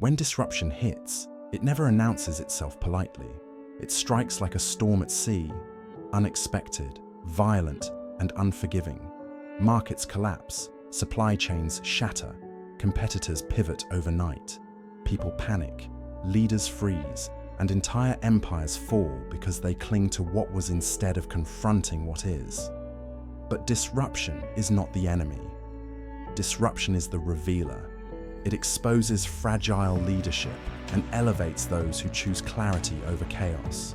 When disruption hits, it never announces itself politely. It strikes like a storm at sea, unexpected, violent, and unforgiving. Markets collapse, supply chains shatter, competitors pivot overnight. People panic, leaders freeze, and entire empires fall because they cling to what was instead of confronting what is. But disruption is not the enemy. Disruption is the revealer. It exposes fragile leadership and elevates those who choose clarity over chaos.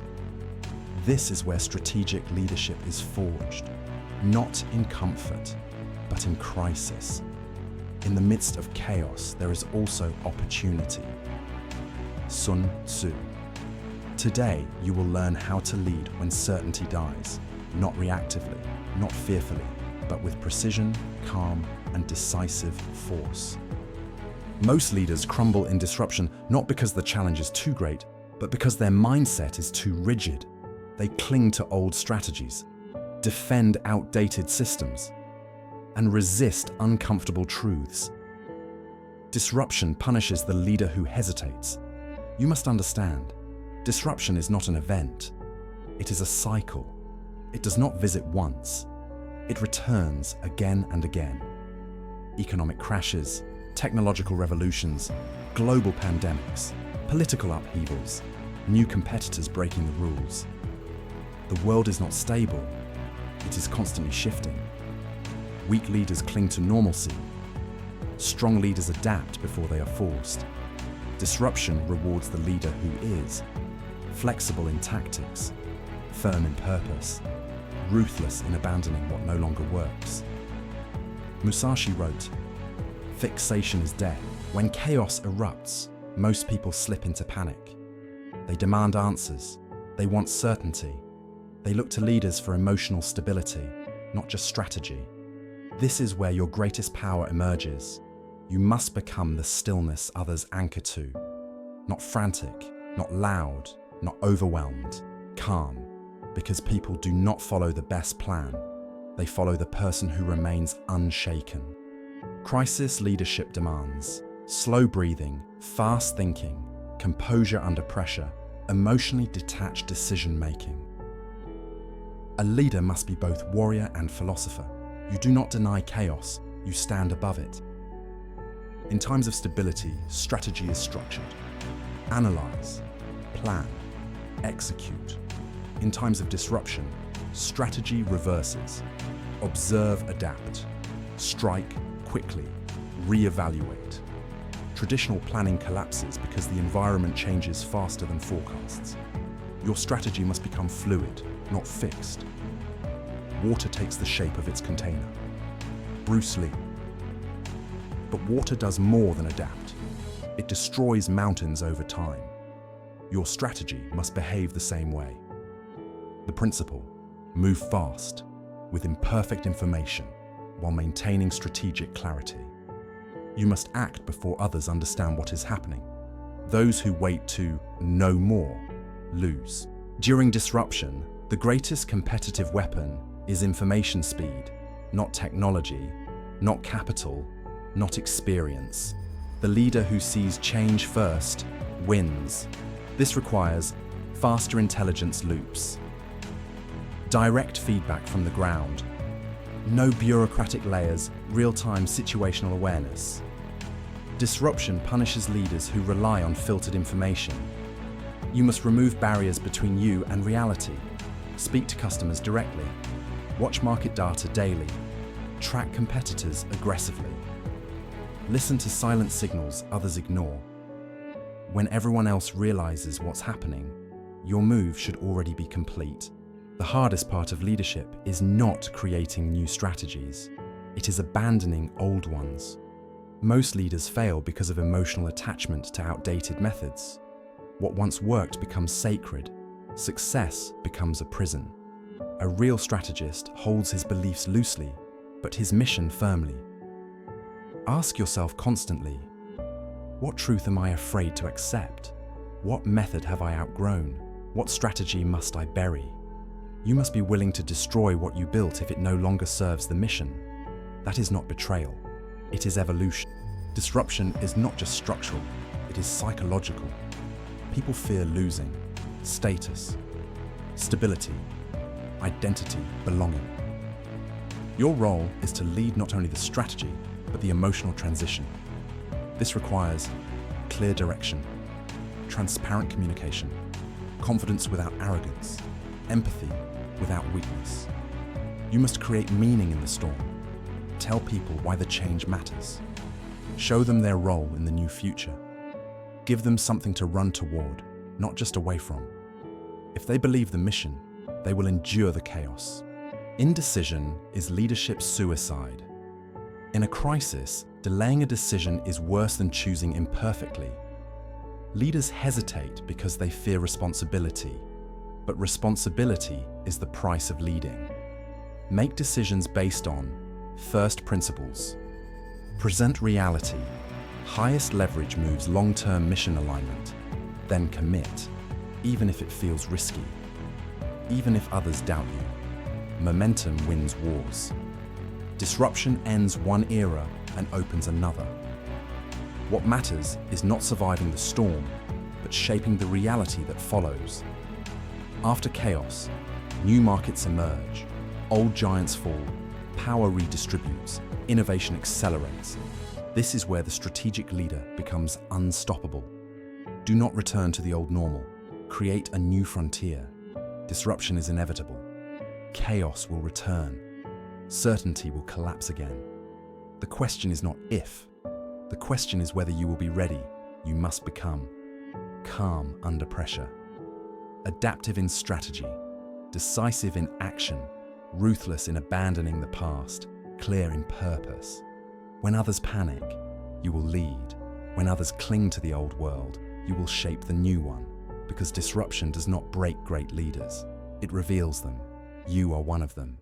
This is where strategic leadership is forged, not in comfort, but in crisis. In the midst of chaos, there is also opportunity. Sun Tzu. Today, you will learn how to lead when certainty dies, not reactively, not fearfully, but with precision, calm, and decisive force. Most leaders crumble in disruption not because the challenge is too great, but because their mindset is too rigid. They cling to old strategies, defend outdated systems, and resist uncomfortable truths. Disruption punishes the leader who hesitates. You must understand, disruption is not an event. It is a cycle. It does not visit once. It returns again and again. Economic crashes, technological revolutions, global pandemics, political upheavals, new competitors breaking the rules. The world is not stable. It is constantly shifting. Weak leaders cling to normalcy. Strong leaders adapt before they are forced. Disruption rewards the leader who is flexible in tactics, firm in purpose, ruthless in abandoning what no longer works. Musashi wrote, "Fixation is death." When chaos erupts, most people slip into panic. They demand answers. They want certainty. They look to leaders for emotional stability, not just strategy. This is where your greatest power emerges. You must become the stillness others anchor to. Not frantic, not loud, not overwhelmed, calm. Because people do not follow the best plan. They follow the person who remains unshaken. Crisis leadership demands slow breathing, fast thinking, composure under pressure, emotionally detached decision-making. A leader must be both warrior and philosopher. You do not deny chaos, you stand above it. In times of stability, strategy is structured. Analyze, plan, execute. In times of disruption, strategy reverses. Observe, adapt. Strike quickly, re-evaluate. Traditional planning collapses because the environment changes faster than forecasts. Your strategy must become fluid, not fixed. Water takes the shape of its container. Bruce Lee. But water does more than adapt. It destroys mountains over time. Your strategy must behave the same way. The principle: move fast, with imperfect information, while maintaining strategic clarity. You must act before others understand what is happening. Those who wait to know more lose. During disruption, the greatest competitive weapon is information speed, not technology, not capital, not experience. The leader who sees change first wins. This requires faster intelligence loops, direct feedback from the ground, no bureaucratic layers, real-time situational awareness. Disruption punishes leaders who rely on filtered information. You must remove barriers between you and reality. Speak to customers directly. Watch market data daily. Track competitors aggressively. Listen to silent signals others ignore. When everyone else realizes what's happening, your move should already be complete. The hardest part of leadership is not creating new strategies. It is abandoning old ones. Most leaders fail because of emotional attachment to outdated methods. What once worked becomes sacred. Success becomes a prison. A real strategist holds his beliefs loosely, but his mission firmly. Ask yourself constantly, what truth am I afraid to accept? What method have I outgrown? What strategy must I bury? You must be willing to destroy what you built if it no longer serves the mission. That is not betrayal. It is evolution. Disruption is not just structural. it is psychological. People fear losing status, stability, identity, belonging. Your role is to lead not only the strategy, but the emotional transition. This requires clear direction, transparent communication, confidence without arrogance, empathy without weakness. You must create meaning in the storm. Tell people why the change matters. Show them their role in the new future. Give them something to run toward, not just away from. If they believe the mission, they will endure the chaos. Indecision is leadership suicide. In a crisis, delaying a decision is worse than choosing imperfectly. Leaders hesitate because they fear responsibility, but responsibility is the price of leading. Make decisions based on first principles. Present reality. Highest leverage moves long-term mission alignment. Then commit, even if it feels risky. Even if others doubt you. Momentum wins wars. Disruption ends one era and opens another. What matters is not surviving the storm, but shaping the reality that follows. After chaos, new markets emerge, old giants fall, power redistributes, innovation accelerates. This is where the strategic leader becomes unstoppable. Do not return to the old normal. Create a new frontier. Disruption is inevitable. Chaos will return. Certainty will collapse again. The question is not if. The question is whether you will be ready. You must become calm under pressure, adaptive in strategy, decisive in action, ruthless in abandoning the past, clear in purpose. When others panic, you will lead. When others cling to the old world, you will shape the new one, because disruption does not break great leaders. It reveals them. You are one of them.